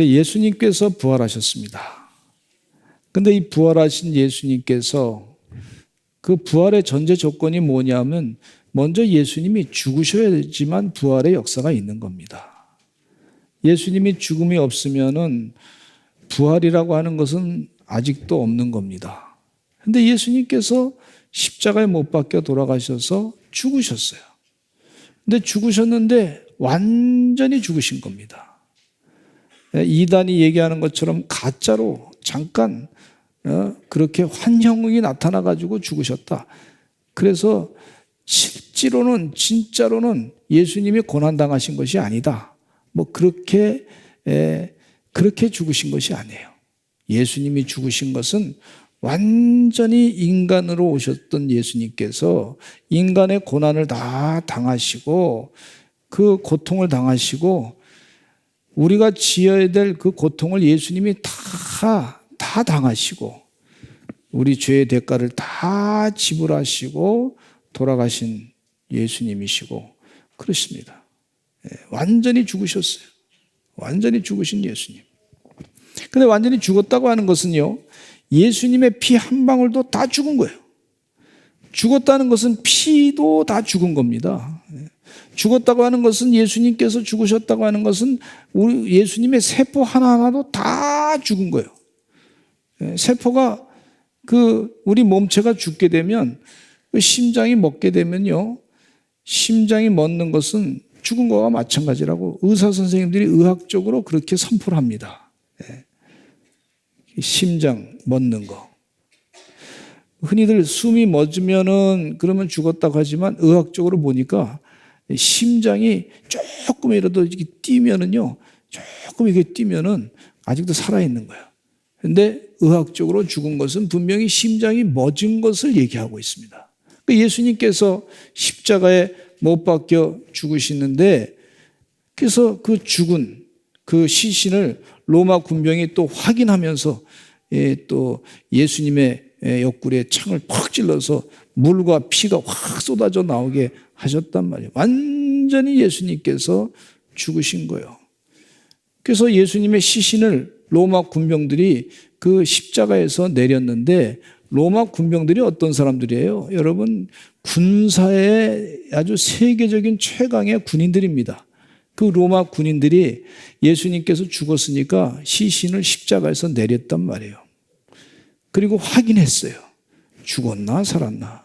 예수님께서 부활하셨습니다. 근데 이 부활하신 예수님께서 그 부활의 전제 조건이 뭐냐면 먼저 예수님이 죽으셔야지만 부활의 역사가 있는 겁니다. 예수님이 죽음이 없으면은 부활이라고 하는 것은 아직도 없는 겁니다. 근데 예수님께서 십자가에 못 박혀 돌아가셔서 죽으셨어요. 근데 죽으셨는데 완전히 죽으신 겁니다. 이단이 얘기하는 것처럼 가짜로 잠깐 그렇게 환형이 나타나가지고 죽으셨다. 그래서 실제로는 진짜로는 예수님이 고난당하신 것이 아니다. 뭐 그렇게 죽으신 것이 아니에요. 예수님이 죽으신 것은 완전히 인간으로 오셨던 예수님께서 인간의 고난을 다 당하시고 그 고통을 당하시고 우리가 지어야 될 그 고통을 예수님이 다 당하시고 우리 죄의 대가를 다 지불하시고 돌아가신 예수님이시고 그렇습니다. 완전히 죽으셨어요. 완전히 죽으신 예수님. 근데 완전히 죽었다고 하는 것은요, 예수님의 피 한 방울도 다 죽은 거예요. 죽었다는 것은 피도 다 죽은 겁니다. 죽었다고 하는 것은 예수님께서 죽으셨다고 하는 것은 우리 예수님의 세포 하나하나도 다 죽은 거예요. 세포가 우리 몸체가 죽게 되면 심장이 멎게 되면요, 심장이 멎는 것은 죽은 거와 마찬가지라고 의사 선생님들이 의학적으로 그렇게 선포를 합니다. 심장 멎는 거. 흔히들 숨이 멎으면은 그러면 죽었다고 하지만 의학적으로 보니까 심장이 조금이라도 이렇게 뛰면은요, 조금 이렇게 뛰면은 아직도 살아있는 거예요. 근데 의학적으로 죽은 것은 분명히 심장이 멎은 것을 얘기하고 있습니다. 예수님께서 십자가에 못 박혀 죽으시는데 그래서 그 죽은 그 시신을 로마 군병이 또 확인하면서 또 예수님의 옆구리에 창을 팍 찔러서 물과 피가 확 쏟아져 나오게 하셨단 말이에요. 완전히 예수님께서 죽으신 거예요. 그래서 예수님의 시신을 로마 군병들이 그 십자가에서 내렸는데 로마 군병들이 어떤 사람들이에요? 여러분, 군사의 아주 세계적인 최강의 군인들입니다. 그 로마 군인들이 예수님께서 죽었으니까 시신을 십자가에서 내렸단 말이에요. 그리고 확인했어요. 죽었나 살았나.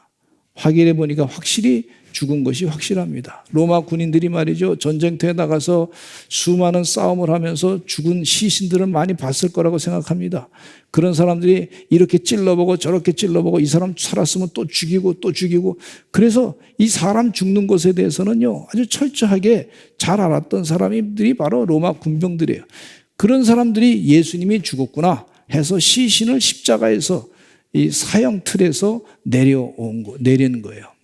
확인해 보니까 확실히 죽은 것이 확실합니다. 로마 군인들이 말이죠, 전쟁터에 나가서 수많은 싸움을 하면서 죽은 시신들을 많이 봤을 거라고 생각합니다. 그런 사람들이 이렇게 찔러보고 저렇게 찔러보고 이 사람 살았으면 또 죽이고 또 죽이고, 그래서 이 사람 죽는 것에 대해서는요 아주 철저하게 잘 알았던 사람들이 바로 로마 군병들이에요. 그런 사람들이 예수님이 죽었구나 해서 시신을 십자가에서 이 사형 틀에서 내리는 거예요.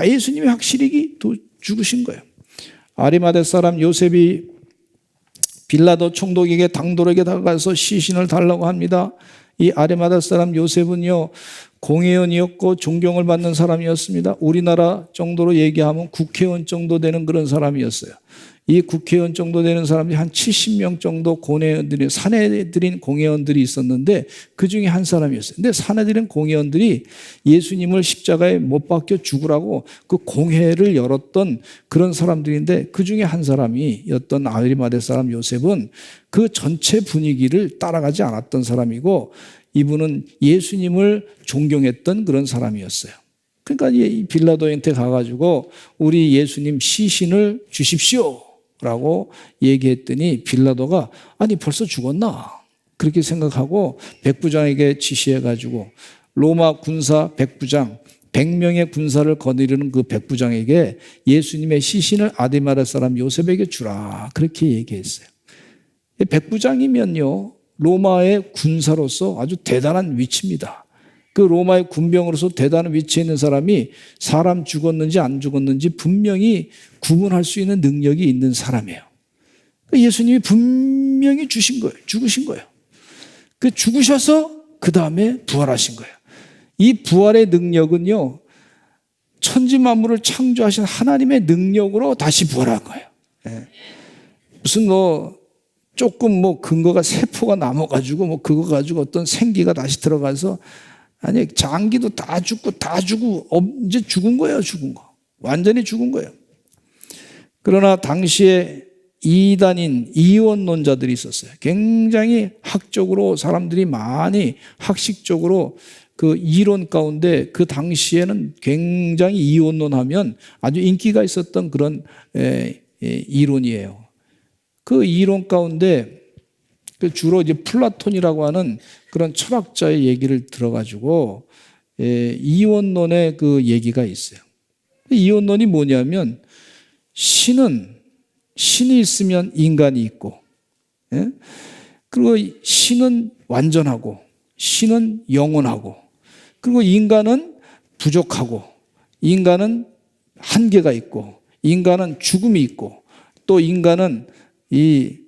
예수님이 확실히 죽으신 거예요. 아리마대 사람 요셉이 빌라도 총독에게 당돌에게 다가가서 시신을 달라고 합니다. 이 아리마대 사람 요셉은요, 공회원이었고 존경을 받는 사람이었습니다. 우리나라 정도로 얘기하면 국회의원 정도 되는 그런 사람이었어요. 이 국회의원 정도 되는 사람이 한 70명 정도 공회원들이, 사내들인 공회원들이 있었는데 그 중에 한 사람이었어요. 근데 사내들인 공회원들이 예수님을 십자가에 못 박혀 죽으라고 그 공회를 열었던 그런 사람들인데 그 중에 한 사람이었던 아리마대 사람 요셉은 그 전체 분위기를 따라가지 않았던 사람이고 이분은 예수님을 존경했던 그런 사람이었어요. 그러니까 이 빌라도한테 가가지고 우리 예수님 시신을 주십시오 라고 얘기했더니 빌라도가 아니 벌써 죽었나 그렇게 생각하고 백부장에게 지시해가지고 로마 군사 백부장 100명의 군사를 거느리는 그 백부장에게 예수님의 시신을 아리마대 사람 요셉에게 주라 그렇게 얘기했어요. 백부장이면요 로마의 군사로서 아주 대단한 위치입니다. 그 로마의 군병으로서 대단한 위치에 있는 사람이 사람 죽었는지 안 죽었는지 분명히 구분할 수 있는 능력이 있는 사람이에요. 예수님이 분명히 주신 거예요. 죽으신 거예요. 그 죽으셔서 그 다음에 부활하신 거예요. 이 부활의 능력은요, 천지 만물을 창조하신 하나님의 능력으로 다시 부활한 거예요. 무슨 조금 뭐 근거가 세포가 남아가지고 뭐 그거 가지고 어떤 생기가 다시 들어가서 아니 장기도 다 죽고 이제 죽은 거예요. 죽은 거. 완전히 죽은 거예요. 그러나 당시에 이단인 이원론자들이 있었어요. 굉장히 학적으로 사람들이 많이 학식적으로 그 이론 가운데 그 당시에는 굉장히 이원론하면 아주 인기가 있었던 그런 이론이에요. 그 이론 가운데 주로 이제 플라톤이라고 하는 그런 철학자의 얘기를 들어가지고 이원론의 그 얘기가 있어요. 이원론이 뭐냐면 신이 있으면 인간이 있고, 그리고 신은 완전하고, 신은 영원하고, 그리고 인간은 부족하고, 인간은 한계가 있고, 인간은 죽음이 있고, 또 인간은 이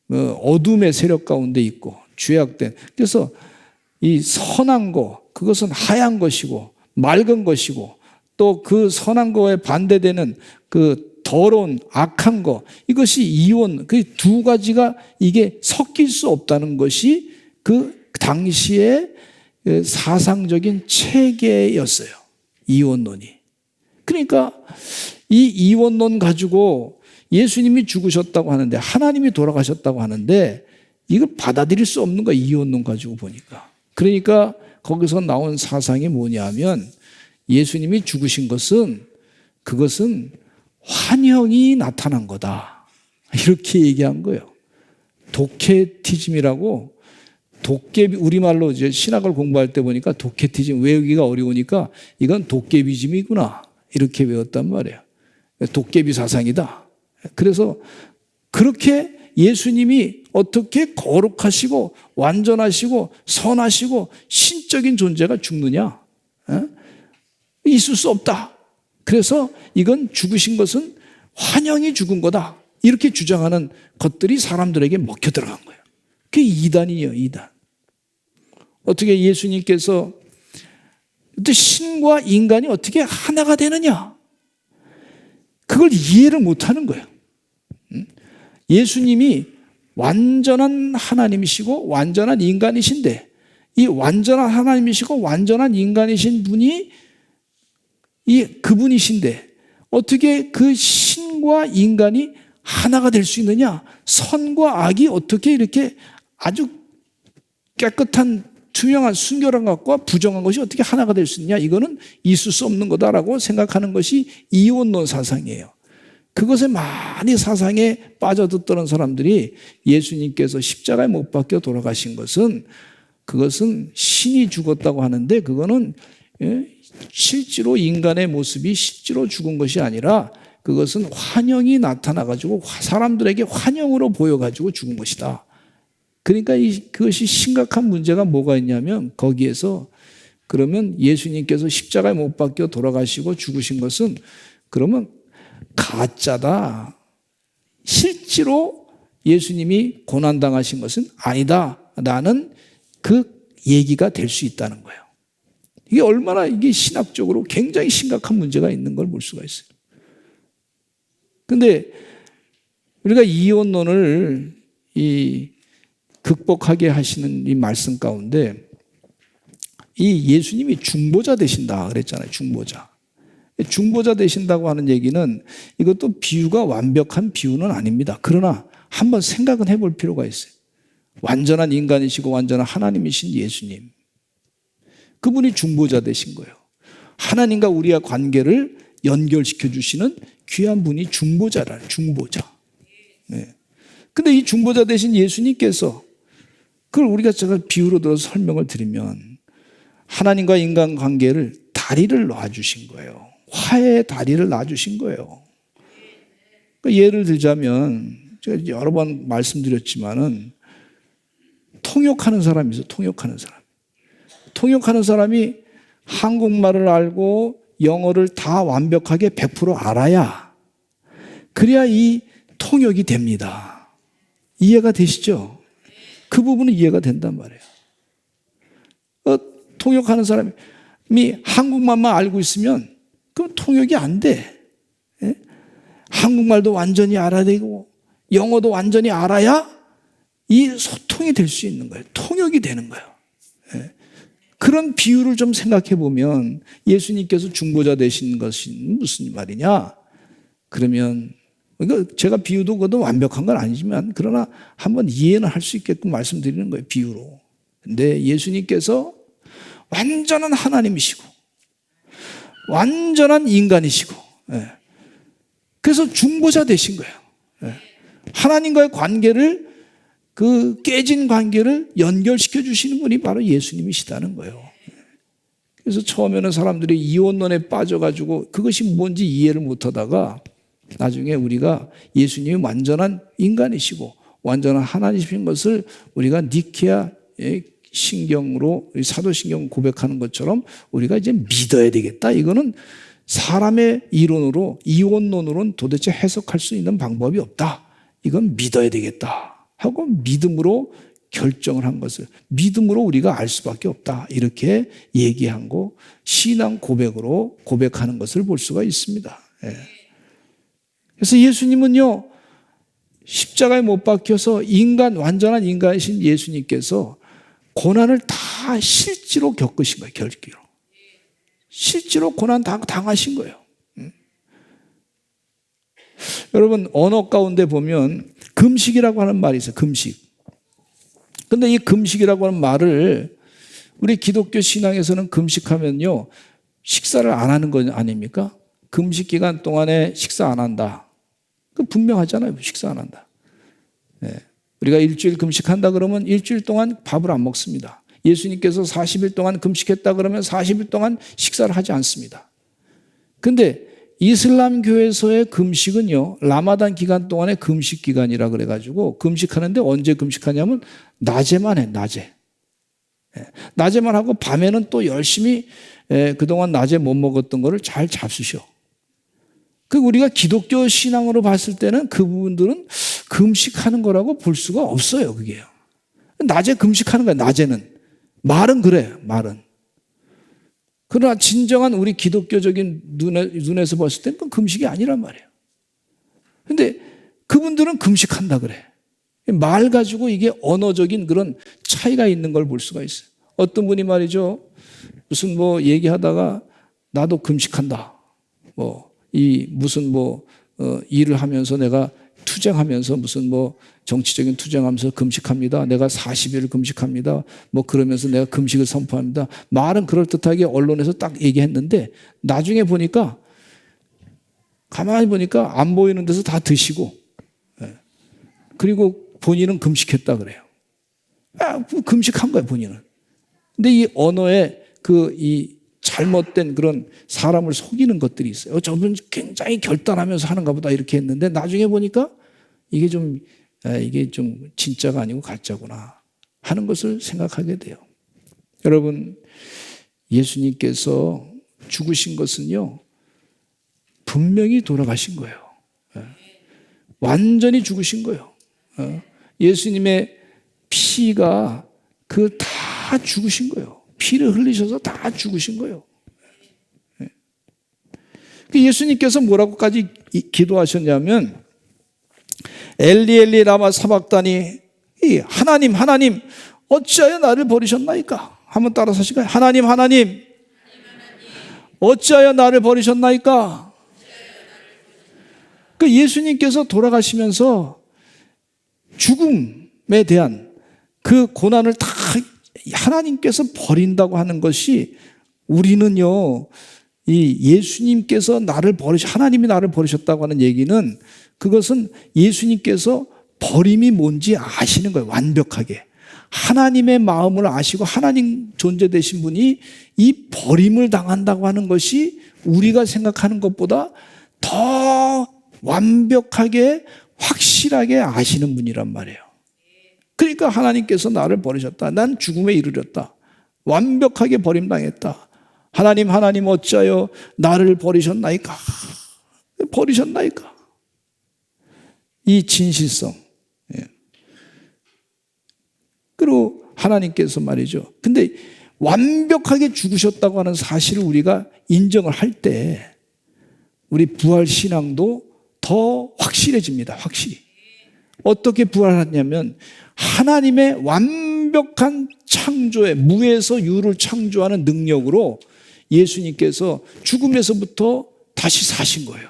어둠의 세력 가운데 있고, 죄악된. 그래서 이 선한 거, 그것은 하얀 것이고, 맑은 것이고, 또 그 선한 거에 반대되는 그 더러운 악한 거, 이것이 이원, 그 두 가지가 이게 섞일 수 없다는 것이 그 당시의 사상적인 체계였어요. 이원론이. 그러니까 이 이원론 가지고 예수님이 죽으셨다고 하는데, 하나님이 돌아가셨다고 하는데 이걸 받아들일 수 없는 거야. 이원론 가지고 보니까. 그러니까 거기서 나온 사상이 뭐냐면, 예수님이 죽으신 것은 그것은 환영이 나타난 거다, 이렇게 얘기한 거예요. 도케티즘이라고, 도깨비, 우리말로 이제 신학을 공부할 때 보니까 도케티즘 외우기가 어려우니까 이건 도깨비즘이구나, 이렇게 외웠단 말이에요. 도깨비 사상이다. 그래서 그렇게 예수님이 어떻게 거룩하시고 완전하시고 선하시고 신적인 존재가 죽느냐? 있을 수 없다. 그래서 이건 죽으신 것은 환영이 죽은 거다, 이렇게 주장하는 것들이 사람들에게 먹혀 들어간 거예요. 그게 이단이에요. 이단. 어떻게 예수님께서 신과 인간이 어떻게 하나가 되느냐, 그걸 이해를 못하는 거예요. 예수님이 완전한 하나님이시고 완전한 인간이신데, 이 완전한 하나님이시고 완전한 인간이신 분이 그분이신데 어떻게 그 신과 인간이 하나가 될 수 있느냐? 선과 악이 어떻게 이렇게 아주 깨끗한 투명한 순결한 것과 부정한 것이 어떻게 하나가 될 수 있느냐? 이거는 있을 수 없는 거다라고 생각하는 것이 이원론 사상이에요. 그것에 많이 사상에 빠져들었던 사람들이 예수님께서 십자가에 못 박혀 돌아가신 것은, 그것은 신이 죽었다고 하는데 그거는 실제로 인간의 모습이 실제로 죽은 것이 아니라 그것은 환영이 나타나가지고 사람들에게 환영으로 보여가지고 죽은 것이다. 그러니까 그것이 심각한 문제가 뭐가 있냐면, 거기에서 그러면 예수님께서 십자가에 못 박혀 돌아가시고 죽으신 것은 그러면 가짜다, 실제로 예수님이 고난당하신 것은 아니다, 라는 그 얘기가 될 수 있다는 거예요. 이게 얼마나 이게 신학적으로 굉장히 심각한 문제가 있는 걸 볼 수가 있어요. 그런데 우리가 이원론을 극복하게 하시는 이 말씀 가운데 이 예수님이 중보자 되신다 그랬잖아요. 중보자 되신다고 하는 얘기는 이것도 비유가 완벽한 비유는 아닙니다. 그러나 한번 생각은 해볼 필요가 있어요. 완전한 인간이시고 완전한 하나님이신 예수님, 그분이 중보자 되신 거예요. 하나님과 우리의 관계를 연결시켜 주시는 귀한 분이 중보자라는, 중보자. 네. 근데 이 중보자 되신 예수님께서, 그걸 우리가 제가 비유로 들어서 설명을 드리면, 하나님과 인간 관계를 다리를 놔주신 거예요. 화해의 다리를 놔주신 거예요. 그러니까 예를 들자면, 제가 여러 번 말씀드렸지만은, 통역하는 사람이 있어요. 통역하는 사람이 한국말을 알고 영어를 다 완벽하게 100% 알아야, 그래야 이 통역이 됩니다. 이해가 되시죠? 그 부분은 이해가 된단 말이에요. 통역하는 사람이 한국말만 알고 있으면 그럼 통역이 안 돼. 한국말도 완전히 알아야 되고 영어도 완전히 알아야 이 소통이 될 수 있는 거예요. 통역이 되는 거예요. 예. 그런 비유를 좀 생각해 보면 예수님께서 중보자 되신 것이 무슨 말이냐? 그러면 그러니까 제가 비유도 그것도 완벽한 건 아니지만 그러나 한번 이해는 할 수 있게끔 말씀드리는 거예요. 비유로. 근데 예수님께서 완전한 하나님이시고 완전한 인간이시고 그래서 중보자 되신 거예요. 하나님과의 관계를 그 깨진 관계를 연결시켜 주시는 분이 바로 예수님이시다는 거예요. 그래서 처음에는 사람들이 이혼론에 빠져가지고 그것이 뭔지 이해를 못하다가 나중에 우리가 예수님이 완전한 인간이시고 완전한 하나님이신 것을 우리가 니케아 신경으로 사도신경 고백하는 것처럼 우리가 이제 믿어야 되겠다. 이거는 사람의 이론으로 이혼론으로는 도대체 해석할 수 있는 방법이 없다. 이건 믿어야 되겠다 하고 믿음으로 결정을 한 것을 믿음으로 우리가 알 수밖에 없다. 이렇게 얘기한 거 신앙 고백으로 고백하는 것을 볼 수가 있습니다. 그래서 예수님은요 십자가에 못 박혀서 완전한 인간이신 예수님께서 고난을 다 실제로 겪으신 거예요. 결기로. 실제로 고난 다 당하신 거예요. 여러분 언어 가운데 보면 금식이라고 하는 말이 있어요. 금식. 근데 이 금식이라고 하는 말을 우리 기독교 신앙에서는 금식하면요 식사를 안 하는 거 아닙니까? 금식 기간 동안에 식사 안 한다. 그 분명하잖아요. 식사 안 한다. 우리가 일주일 금식한다 그러면 일주일 동안 밥을 안 먹습니다. 예수님께서 40일 동안 금식했다 그러면 40일 동안 식사를 하지 않습니다. 근데 이슬람 교회에서의 금식은요 라마단 기간 동안의 금식 기간이라 그래가지고 금식하는데 언제 금식하냐면 낮에만 해. 낮에만 하고 밤에는 또 열심히 그동안 낮에 못 먹었던 거를 잘 잡수셔. 그 우리가 기독교 신앙으로 봤을 때는 그 부분들은 금식하는 거라고 볼 수가 없어요. 그게요. 낮에 금식하는 거야. 낮에는. 말은 그래요. 말은. 그러나 진정한 우리 기독교적인 눈에서 봤을 때는 그건 금식이 아니란 말이에요. 근데 그분들은 금식한다 그래. 말 가지고 이게 언어적인 그런 차이가 있는 걸 볼 수가 있어요. 어떤 분이 말이죠. 무슨 얘기하다가 나도 금식한다. 일을 하면서 내가 투쟁하면서 무슨 정치적인 투쟁하면서 금식합니다. 내가 40일을 금식합니다. 그러면서 내가 금식을 선포합니다. 말은 그럴듯하게 언론에서 딱 얘기했는데 나중에 보니까 가만히 보니까 안 보이는 데서 다 드시고 그리고 본인은 금식했다 그래요. 금식한 거예요, 본인은. 근데 이 언어에 이 잘못된 그런 사람을 속이는 것들이 있어요. 저분 굉장히 결단하면서 하는가 보다 이렇게 했는데 나중에 보니까 이게 좀 진짜가 아니고 가짜구나 하는 것을 생각하게 돼요. 여러분 예수님께서 죽으신 것은요 분명히 돌아가신 거예요. 완전히 죽으신 거예요. 예수님의 피가 다 죽으신 거예요. 피를 흘리셔서 다 죽으신 거예요. 예수님께서 뭐라고까지 기도하셨냐면 엘리 엘리 라마 사박다니 하나님 어찌하여 나를 버리셨나이까? 한번 따라서 하실까요? 하나님 어찌하여 나를 버리셨나이까? 예수님께서 돌아가시면서 죽음에 대한 그 고난을 다 하나님께서 버린다고 하는 것이 우리는요 이 예수님께서 하나님이 나를 버리셨다고 하는 얘기는 그것은 예수님께서 버림이 뭔지 아시는 거예요. 완벽하게. 하나님의 마음을 아시고 하나님 존재 되신 분이 이 버림을 당한다고 하는 것이 우리가 생각하는 것보다 더 완벽하게 확실하게 아시는 분이란 말이에요. 그러니까 하나님께서 나를 버리셨다. 난 죽음에 이르렀다. 완벽하게 버림당했다. 하나님 어찌하여 나를 버리셨나이까? 이 진실성. 그리고 하나님께서 말이죠. 근데 완벽하게 죽으셨다고 하는 사실을 우리가 인정을 할 때 우리 부활 신앙도 더 확실해집니다. 확실히. 어떻게 부활하냐면 하나님의 완벽한 창조의 무에서 유를 창조하는 능력으로 예수님께서 죽음에서부터 다시 사신 거예요.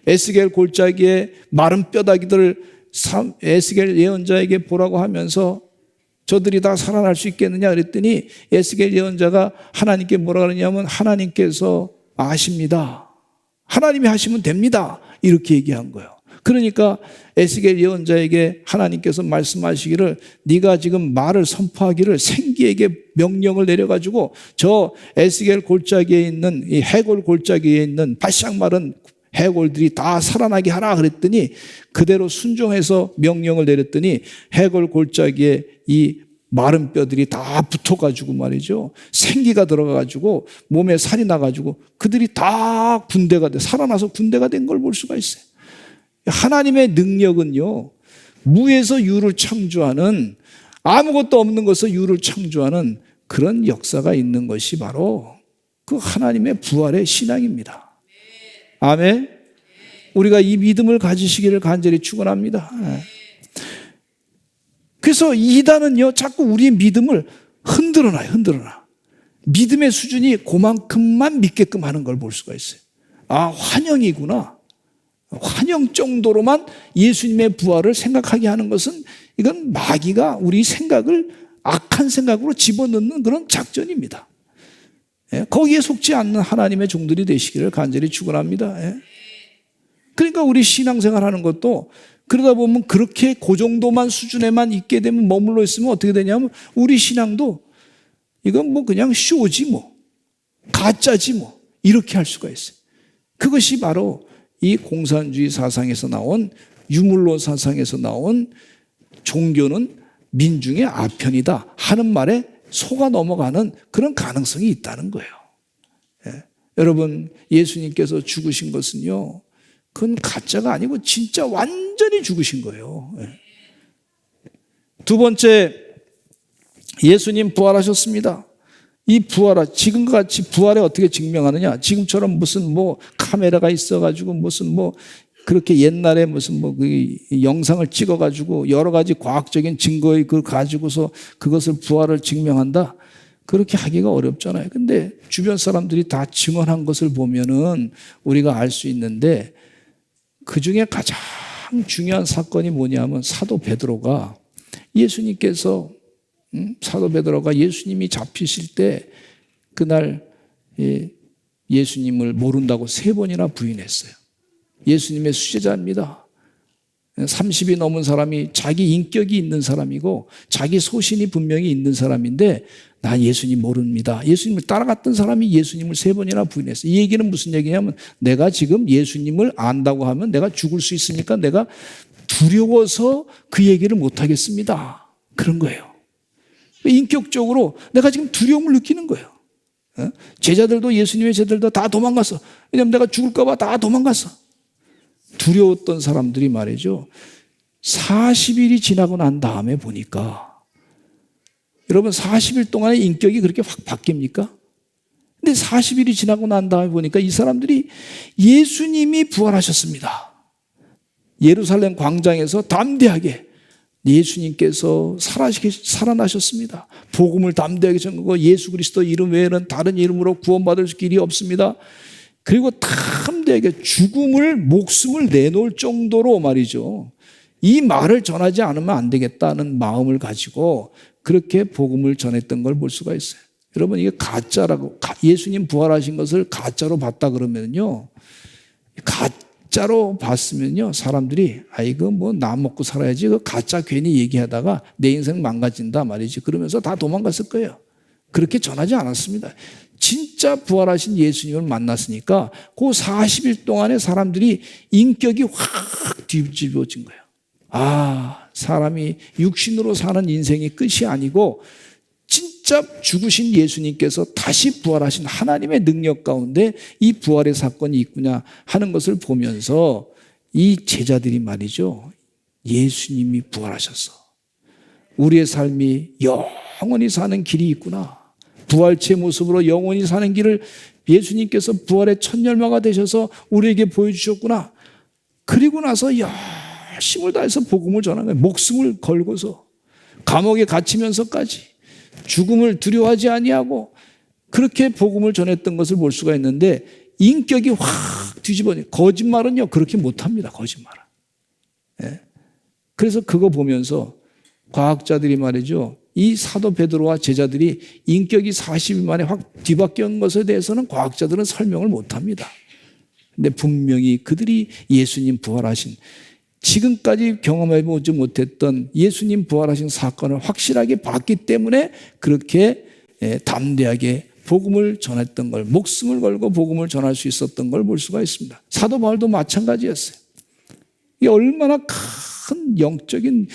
에스겔 골짜기에 마른 뼈다귀들을 에스겔 예언자에게 보라고 하면서 저들이 다 살아날 수 있겠느냐 그랬더니 에스겔 예언자가 하나님께 뭐라 그러냐면 하나님께서 아십니다. 하나님이 하시면 됩니다. 이렇게 얘기한 거예요. 그러니까 에스겔 예언자에게 하나님께서 말씀하시기를 네가 지금 말을 선포하기를 생기에게 명령을 내려가지고 저 에스겔 골짜기에 있는 이 해골 골짜기에 있는 바싹 마른 해골들이 다 살아나게 하라 그랬더니 그대로 순종해서 명령을 내렸더니 해골 골짜기에 이 마른 뼈들이 다 붙어가지고 말이죠. 생기가 들어가가지고 몸에 살이 나가지고 그들이 다 군대가 돼 살아나서 군대가 된 걸 볼 수가 있어요. 하나님의 능력은요, 무에서 유를 창조하는 아무것도 없는 것에서 유를 창조하는 그런 역사가 있는 것이 바로 그 하나님의 부활의 신앙입니다. 아멘. 우리가 이 믿음을 가지시기를 간절히 축원합니다. 그래서 이단은요 자꾸 우리의 믿음을 흔들어놔요. 믿음의 수준이 그만큼만 믿게끔 하는 걸 볼 수가 있어요. 아, 환영이구나. 환영 정도로만 예수님의 부활을 생각하게 하는 것은 이건 마귀가 우리 생각을 악한 생각으로 집어넣는 그런 작전입니다. 거기에 속지 않는 하나님의 종들이 되시기를 간절히 축원합니다. 그러니까 우리 신앙생활 하는 것도 그러다 보면 그렇게 그 정도만 수준에만 있게 되면 머물러 있으면 어떻게 되냐면 우리 신앙도 이건 뭐 그냥 쇼지 뭐 가짜지 뭐 이렇게 할 수가 있어요. 그것이 바로 이 공산주의 사상에서 나온 유물론 사상에서 나온 종교는 민중의 아편이다 하는 말에 속아 넘어가는 그런 가능성이 있다는 거예요. 여러분 예수님께서 죽으신 것은요 그건 가짜가 아니고 진짜 완전히 죽으신 거예요. 두 번째, 예수님 부활하셨습니다. 이 지금과 같이 부활에 어떻게 증명하느냐? 지금처럼 무슨 뭐 카메라가 있어가지고 무슨 뭐 그렇게 옛날에 무슨 뭐 그 영상을 찍어가지고 여러 가지 과학적인 증거를 가지고서 그것을 부활을 증명한다? 그렇게 하기가 어렵잖아요. 근데 주변 사람들이 다 증언한 것을 보면은 우리가 알 수 있는데 그 중에 가장 중요한 사건이 뭐냐면 사도 베드로가 예수님이 잡히실 때 그날 예수님을 모른다고 3번이나 부인했어요. 예수님의 수제자입니다. 30이 넘은 사람이 자기 인격이 있는 사람이고 자기 소신이 분명히 있는 사람인데 나 예수님 모릅니다. 예수님을 따라갔던 사람이 예수님을 3번이나 부인했어요. 이 얘기는 무슨 얘기냐면 내가 지금 예수님을 안다고 하면 내가 죽을 수 있으니까 내가 두려워서 그 얘기를 못하겠습니다. 그런 거예요. 인격적으로 내가 지금 두려움을 느끼는 거예요. 제자들도 예수님의 제자들도 다 도망갔어. 왜냐하면 내가 죽을까 봐 다 도망갔어. 두려웠던 사람들이 말이죠. 40일이 지나고 난 다음에 보니까 여러분 40일 동안의 인격이 그렇게 확 바뀝니까? 근데 40일이 지나고 난 다음에 보니까 이 사람들이 예수님이 부활하셨습니다. 예루살렘 광장에서 담대하게 예수님께서 살아나셨습니다. 복음을 담대하게 전하고 예수 그리스도 이름 외에는 다른 이름으로 구원받을 길이 없습니다. 그리고 담대하게 목숨을 내놓을 정도로 말이죠. 이 말을 전하지 않으면 안 되겠다는 마음을 가지고 그렇게 복음을 전했던 걸 볼 수가 있어요. 여러분 이게 가짜라고 예수님 부활하신 것을 가짜로 봤다 그러면요. 가짜로 봤으면요. 사람들이 이거 뭐 나 먹고 살아야지 그 가짜 괜히 얘기하다가 내 인생 망가진다 말이지. 그러면서 다 도망갔을 거예요. 그렇게 전하지 않았습니다. 진짜 부활하신 예수님을 만났으니까 그 40일 동안에 사람들이 인격이 확 뒤집어진 거예요. 사람이 육신으로 사는 인생이 끝이 아니고 진짜 죽으신 예수님께서 다시 부활하신 하나님의 능력 가운데 이 부활의 사건이 있구나 하는 것을 보면서 이 제자들이 말이죠. 예수님이 부활하셨어. 우리의 삶이 영원히 사는 길이 있구나. 부활체 모습으로 영원히 사는 길을 예수님께서 부활의 첫 열마가 되셔서 우리에게 보여주셨구나. 그리고 나서 힘을 다해서 복음을 전한 거예요. 목숨을 걸고서 감옥에 갇히면서까지 죽음을 두려워하지 아니하고 그렇게 복음을 전했던 것을 볼 수가 있는데 인격이 확 뒤집어져. 거짓말은요 그렇게 못합니다. 거짓말은. 예. 그래서 그거 보면서 과학자들이 말이죠. 이 사도 베드로와 제자들이 인격이 40일 만에 확 뒤바뀐 것에 대해서는 과학자들은 설명을 못합니다. 근데 분명히 그들이 예수님 부활하신 지금까지 경험해보지 못했던 예수님 부활하신 사건을 확실하게 봤기 때문에 그렇게 담대하게 복음을 전했던 걸, 목숨을 걸고 복음을 전할 수 있었던 걸 볼 수가 있습니다. 사도 바울도 마찬가지였어요. 이게 얼마나 큰 영적인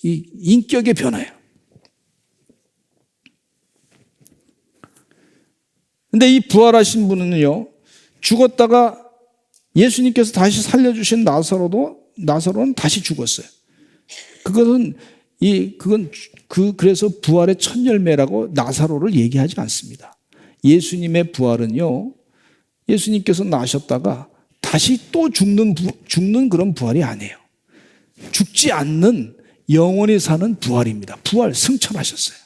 인격의 변화예요. 근데 이 부활하신 분은요, 죽었다가 예수님께서 다시 살려주신 나사로는 다시 죽었어요. 그래서 부활의 첫 열매라고 나사로를 얘기하지 않습니다. 예수님의 부활은요, 예수님께서 나셨다가 다시 또 죽는 그런 부활이 아니에요. 죽지 않는 영원히 사는 부활입니다. 부활, 승천하셨어요.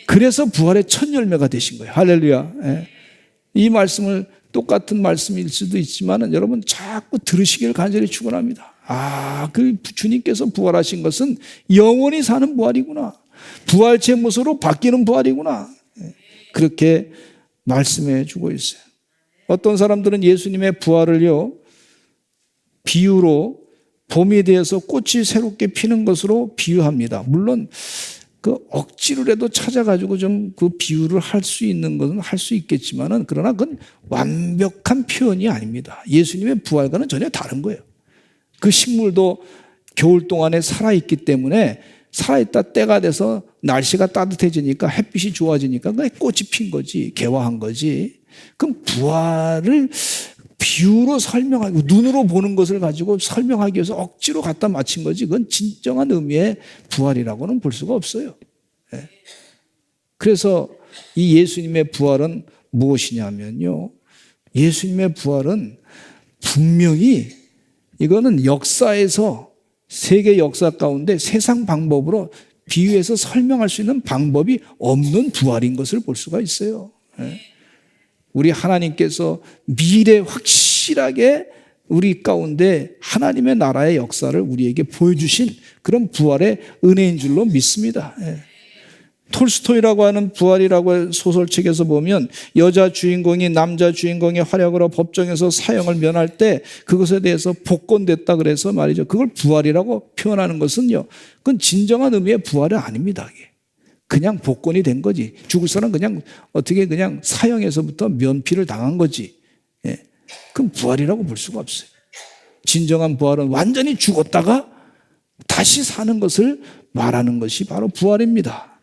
그래서 부활의 첫 열매가 되신 거예요. 할렐루야. 예. 이 말씀을 똑같은 말씀일 수도 있지만 여러분 자꾸 들으시길 간절히 축원합니다. 그 주님께서 부활하신 것은 영원히 사는 부활이구나. 부활체 모습으로 바뀌는 부활이구나. 그렇게 말씀해 주고 있어요. 어떤 사람들은 예수님의 부활을요, 비유로 봄에 대해서 꽃이 새롭게 피는 것으로 비유합니다. 물론 그 억지로라도 찾아가지고 좀 그 비유를 할 수 있는 것은 할 수 있겠지만은 그러나 그건 완벽한 표현이 아닙니다. 예수님의 부활과는 전혀 다른 거예요. 그 식물도 겨울 동안에 살아있기 때문에 살아있다 때가 돼서 날씨가 따뜻해지니까 햇빛이 좋아지니까 꽃이 핀 거지, 개화한 거지. 그럼 부활을 비유로 설명하고 눈으로 보는 것을 가지고 설명하기 위해서 억지로 갖다 맞춘 거지 그건 진정한 의미의 부활이라고는 볼 수가 없어요. 그래서 이 예수님의 부활은 무엇이냐면요, 예수님의 부활은 분명히 이거는 역사에서 세계 역사 가운데 세상 방법으로 비유해서 설명할 수 있는 방법이 없는 부활인 것을 볼 수가 있어요. 우리 하나님께서 미래 확실하게 우리 가운데 하나님의 나라의 역사를 우리에게 보여주신 그런 부활의 은혜인 줄로 믿습니다. 톨스토이라고 하는 부활이라고 소설책에서 보면 여자 주인공이 남자 주인공의 활약으로 법정에서 사형을 면할 때 그것에 대해서 복권됐다 그래서 말이죠. 그걸 부활이라고 표현하는 것은요, 그건 진정한 의미의 부활이 아닙니다. 그냥 복권이 된 거지. 죽을 사람 그냥 어떻게 그냥 사형에서부터 면피를 당한 거지. 그럼 부활이라고 볼 수가 없어요. 진정한 부활은 완전히 죽었다가 다시 사는 것을 말하는 것이 바로 부활입니다.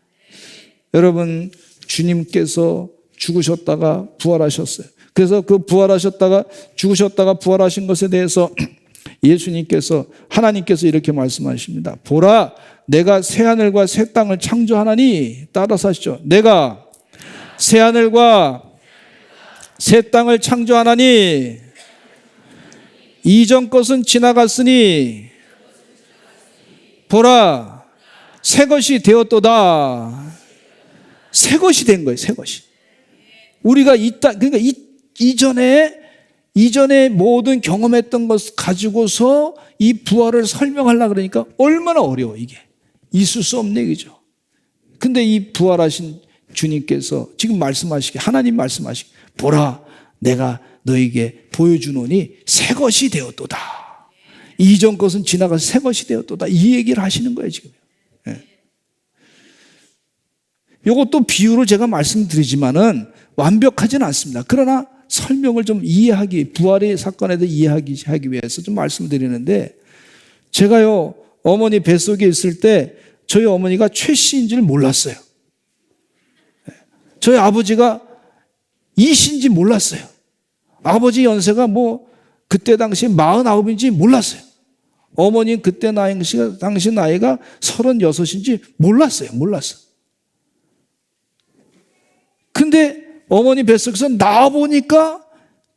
여러분, 주님께서 죽으셨다가 부활하셨어요. 그래서 그 부활하셨다가 죽으셨다가 부활하신 것에 대해서 예수님께서, 하나님께서 이렇게 말씀하십니다. 보라, 내가 새하늘과 새 땅을 창조하나니, 따라서 하시죠. 내가 새하늘과 새 땅을 창조하나니 이전 것은 지나갔으니 보라, 새 것이 되었도다. 새 것이 된 거예요. 새 것이. 우리가 그러니까 이전에 모든 경험했던 것 가지고서 이 부활을 설명하려고 그러니까 얼마나 어려워 이게. 있을 수 없는 얘기죠. 근데 이 부활하신 주님께서 지금 하나님 말씀하시기, 보라, 내가 너에게 보여주노니 새 것이 되었도다. 이전 것은 지나가서 새 것이 되었도다. 이 얘기를 하시는 거예요 지금. 이것도 비유로 제가 말씀드리지만은 완벽하지는 않습니다. 그러나 설명을 좀 부활의 사건에 대해 이해하기 위해서 좀 말씀드리는데, 제가요, 어머니 뱃속에 있을 때 저희 어머니가 최 씨인 줄 몰랐어요. 저희 아버지가 이 씨인지 몰랐어요. 아버지 연세가 그때 당시 49인지 몰랐어요. 어머니는 그때 당시 나이가 36인지 몰랐어요. 근데 어머니 뱃속에서 나와보니까,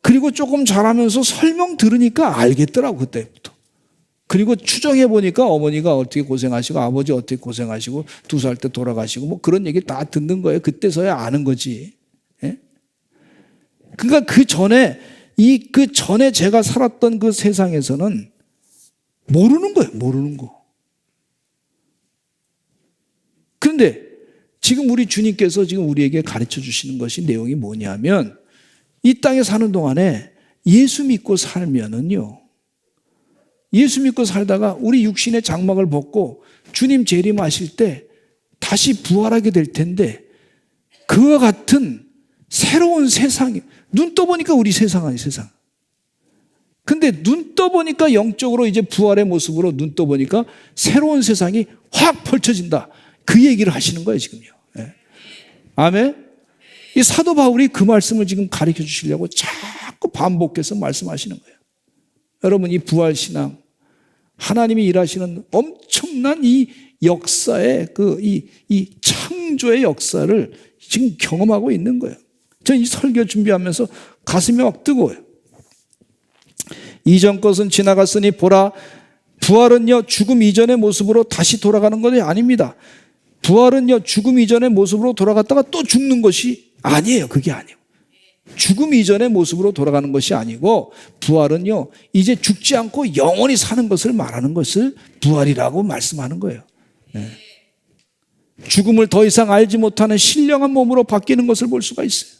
그리고 조금 자라면서 설명 들으니까 알겠더라고, 그때부터. 그리고 추정해 보니까 어머니가 어떻게 고생하시고 아버지 어떻게 고생하시고 2살 때 돌아가시고 뭐 그런 얘기 다 듣는 거예요. 그때서야 아는 거지. 예? 그러니까 그 전에 제가 살았던 그 세상에서는 모르는 거예요. 모르는 거. 그런데 지금 우리 주님께서 지금 우리에게 가르쳐 주시는 것이 내용이 뭐냐면 이 땅에 사는 동안에 예수 믿고 살면은요. 예수 믿고 살다가 우리 육신의 장막을 벗고 주님 재림하실 때 다시 부활하게 될 텐데 그와 같은 새로운 세상이 눈 떠보니까 우리 세상 아니 세상. 근데 눈 떠보니까 영적으로 이제 부활의 모습으로 눈 떠보니까 새로운 세상이 확 펼쳐진다. 그 얘기를 하시는 거예요 지금요. 네. 아멘. 이 사도 바울이 그 말씀을 지금 가르쳐 주시려고 자꾸 반복해서 말씀하시는 거예요. 여러분 이 부활신앙 하나님이 일하시는 엄청난 이 역사의 이 창조의 역사를 지금 경험하고 있는 거예요. 저는 이 설교 준비하면서 가슴이 막 뜨거워요. 이전 것은 지나갔으니 보라 부활은요 죽음 이전의 모습으로 다시 돌아가는 것이 아닙니다. 부활은요 죽음 이전의 모습으로 돌아갔다가 또 죽는 것이 아니에요. 그게 아니에요. 죽음 이전의 모습으로 돌아가는 것이 아니고 부활은요 이제 죽지 않고 영원히 사는 것을 말하는 것을 부활이라고 말씀하는 거예요. 네. 죽음을 더 이상 알지 못하는 신령한 몸으로 바뀌는 것을 볼 수가 있어요.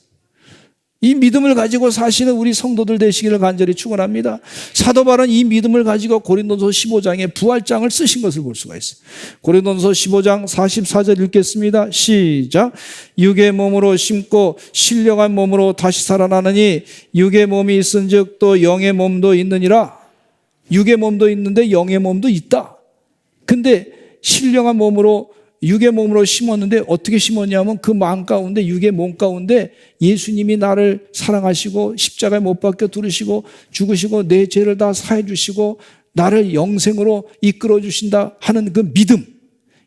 이 믿음을 가지고 사시는 우리 성도들 되시기를 간절히 축원합니다. 사도 바울은 이 믿음을 가지고 고린도서 15장에 부활장을 쓰신 것을 볼 수가 있어요. 고린도서 15장 44절 읽겠습니다. 시작. 육의 몸으로 심고 신령한 몸으로 다시 살아나느니 육의 몸이 있은즉 또 영의 몸도 있느니라. 육의 몸도 있는데 영의 몸도 있다. 근데 신령한 몸으로 육의 몸으로 심었는데 어떻게 심었냐면 그 마음 가운데 육의 몸 가운데 예수님이 나를 사랑하시고 십자가에 못 박혀 두르시고 죽으시고 내 죄를 다 사해 주시고 나를 영생으로 이끌어 주신다 하는 그 믿음.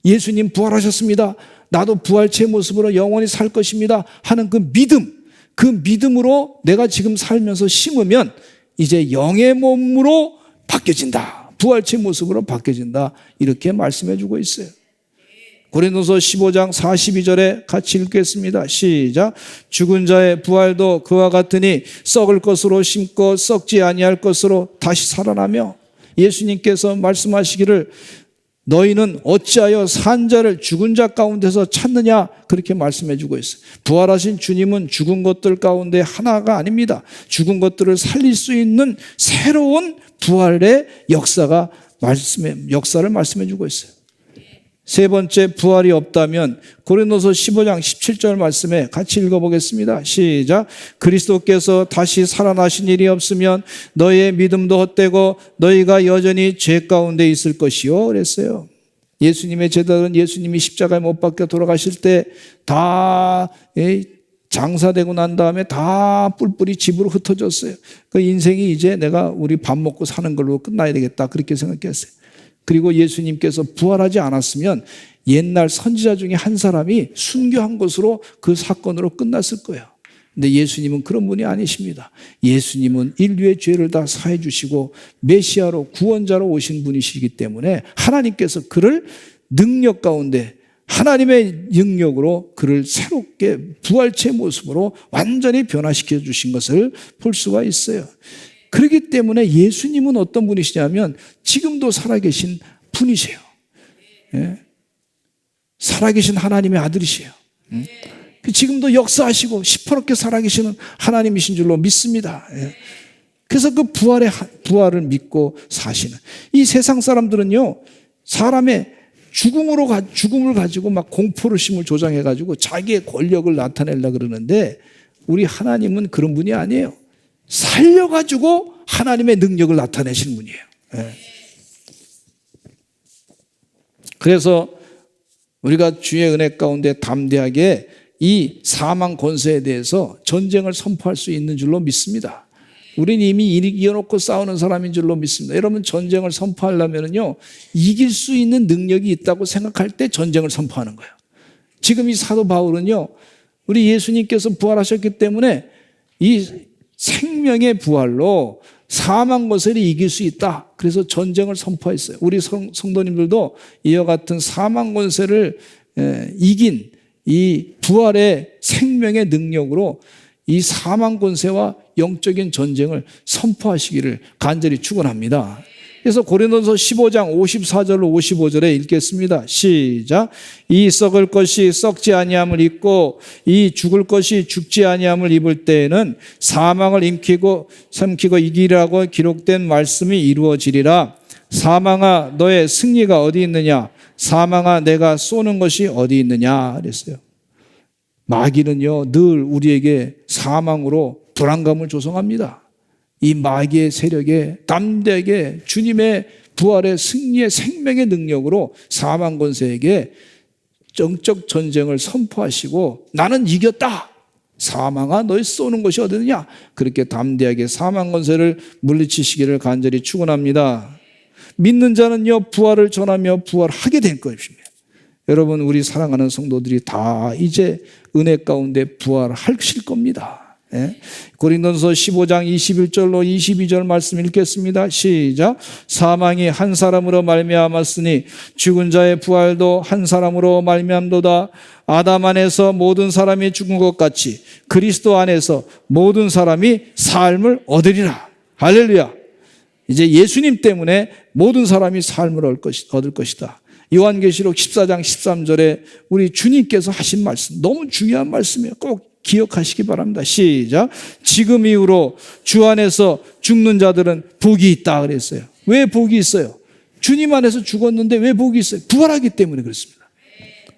예수님 부활하셨습니다. 나도 부활체의 모습으로 영원히 살 것입니다 하는 그 믿음. 그 믿음으로 내가 지금 살면서 심으면 이제 영의 몸으로 바뀌어진다. 부활체의 모습으로 바뀌어진다. 이렇게 말씀해 주고 있어요. 고린도서 15장 42절에 같이 읽겠습니다. 시작. 죽은 자의 부활도 그와 같으니 썩을 것으로 심고 썩지 아니할 것으로 다시 살아나며 예수님께서 말씀하시기를 너희는 어찌하여 산 자를 죽은 자 가운데서 찾느냐 그렇게 말씀해 주고 있어요. 부활하신 주님은 죽은 것들 가운데 하나가 아닙니다. 죽은 것들을 살릴 수 있는 새로운 부활의 역사를 말씀해 주고 있어요. 세 번째 부활이 없다면 고린도서 15장 17절 말씀에 같이 읽어보겠습니다. 시작. 그리스도께서 다시 살아나신 일이 없으면 너희의 믿음도 헛되고 너희가 여전히 죄 가운데 있을 것이요 그랬어요. 예수님의 제자들은 예수님이 십자가에 못 박혀 돌아가실 때 다 장사되고 난 다음에 다 뿔뿔이 집으로 흩어졌어요. 그 인생이 이제 내가 우리 밥 먹고 사는 걸로 끝나야 되겠다 그렇게 생각했어요. 그리고 예수님께서 부활하지 않았으면 옛날 선지자 중에 한 사람이 순교한 것으로 그 사건으로 끝났을 거예요. 근데 예수님은 그런 분이 아니십니다. 예수님은 인류의 죄를 다 사해 주시고 메시아로 구원자로 오신 분이시기 때문에 하나님께서 그를 능력 가운데 하나님의 능력으로 그를 새롭게 부활체 모습으로 완전히 변화시켜 주신 것을 볼 수가 있어요. 그렇기 때문에 예수님은 어떤 분이시냐면 지금도 살아계신 분이세요. 예? 살아계신 하나님의 아들이세요. 지금도 역사하시고 시퍼렇게 살아계시는 하나님이신 줄로 믿습니다. 예? 그래서 그 부활을 믿고 사시는 이 세상 사람들은요 사람의 죽음을 가지고 막 공포심을 조장해가지고 자기의 권력을 나타내려고 그러는데 우리 하나님은 그런 분이 아니에요. 살려가지고 하나님의 능력을 나타내시는 분이에요. 네. 그래서 우리가 주의 은혜 가운데 담대하게 이 사망 권세에 대해서 전쟁을 선포할 수 있는 줄로 믿습니다. 우리는 이미 이겨놓고 싸우는 사람인 줄로 믿습니다. 여러분 전쟁을 선포하려면요 이길 수 있는 능력이 있다고 생각할 때 전쟁을 선포하는 거예요. 지금 이 사도 바울은요 우리 예수님께서 부활하셨기 때문에 이 생명의 부활로 사망 권세를 이길 수 있다. 그래서 전쟁을 선포했어요. 우리 성도님들도 이와 같은 사망 권세를 이긴 이 부활의 생명의 능력으로 이 사망 권세와 영적인 전쟁을 선포하시기를 간절히 축원합니다. 그래서 고린도서 15장 54절로 55절에 읽겠습니다. 시작. 이 썩을 것이 썩지 아니함을 입고 이 죽을 것이 죽지 아니함을 입을 때에는 사망을 삼키고 이기라고 기록된 말씀이 이루어지리라. 사망아 너의 승리가 어디 있느냐? 사망아 내가 쏘는 것이 어디 있느냐? 그랬어요. 마귀는요 늘 우리에게 사망으로 불안감을 조성합니다. 이 마귀의 세력에 담대하게 주님의 부활의 승리의 생명의 능력으로 사망 권세에게 영적 전쟁을 선포하시고 나는 이겼다. 사망아 너희 쏘는 것이 어디느냐. 그렇게 담대하게 사망 권세를 물리치시기를 간절히 축원합니다. 믿는 자는요 부활을 전하며 부활하게 될 것입니다. 여러분 우리 사랑하는 성도들이 다 이제 은혜 가운데 부활하실 겁니다. 고린도서 15장 21절로 22절 말씀 읽겠습니다. 시작. 사망이 한 사람으로 말미암았으니 죽은 자의 부활도 한 사람으로 말미암도다. 아담 안에서 모든 사람이 죽은 것 같이 그리스도 안에서 모든 사람이 삶을 얻으리라. 할렐루야. 이제 예수님 때문에 모든 사람이 삶을 얻을 것이다. 요한계시록 14장 13절에 우리 주님께서 하신 말씀, 너무 중요한 말씀이에요. 꼭 기억하시기 바랍니다. 시작. 지금 이후로 주 안에서 죽는 자들은 복이 있다 그랬어요. 왜 복이 있어요? 주님 안에서 죽었는데 왜 복이 있어요? 부활하기 때문에 그렇습니다.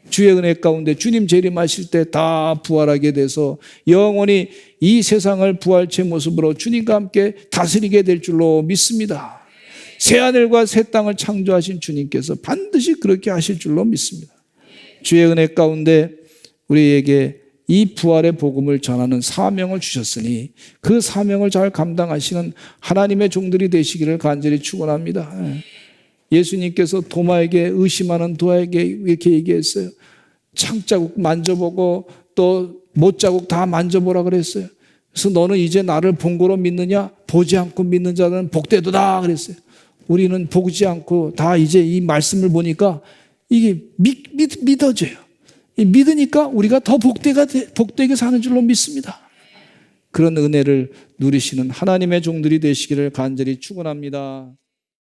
주의 은혜 가운데 주님 재림하실 때 다 부활하게 돼서 영원히 이 세상을 부활체 모습으로 주님과 함께 다스리게 될 줄로 믿습니다. 새하늘과 새 땅을 창조하신 주님께서 반드시 그렇게 하실 줄로 믿습니다. 주의 은혜 가운데 우리에게 이 부활의 복음을 전하는 사명을 주셨으니 그 사명을 잘 감당하시는 하나님의 종들이 되시기를 간절히 축원합니다. 예수님께서 도마에게 의심하는 도마에게 이렇게 얘기했어요. 창자국 만져보고 또 못자국 다 만져보라 그랬어요. 그래서 너는 이제 나를 본 거로 믿느냐? 보지 않고 믿는 자는 복되도다 그랬어요. 우리는 보지 않고 다 이제 이 말씀을 보니까 이게 믿어져요. 믿으니까 우리가 더 복되게 사는 줄로 믿습니다. 그런 은혜를 누리시는 하나님의 종들이 되시기를 간절히 축원합니다.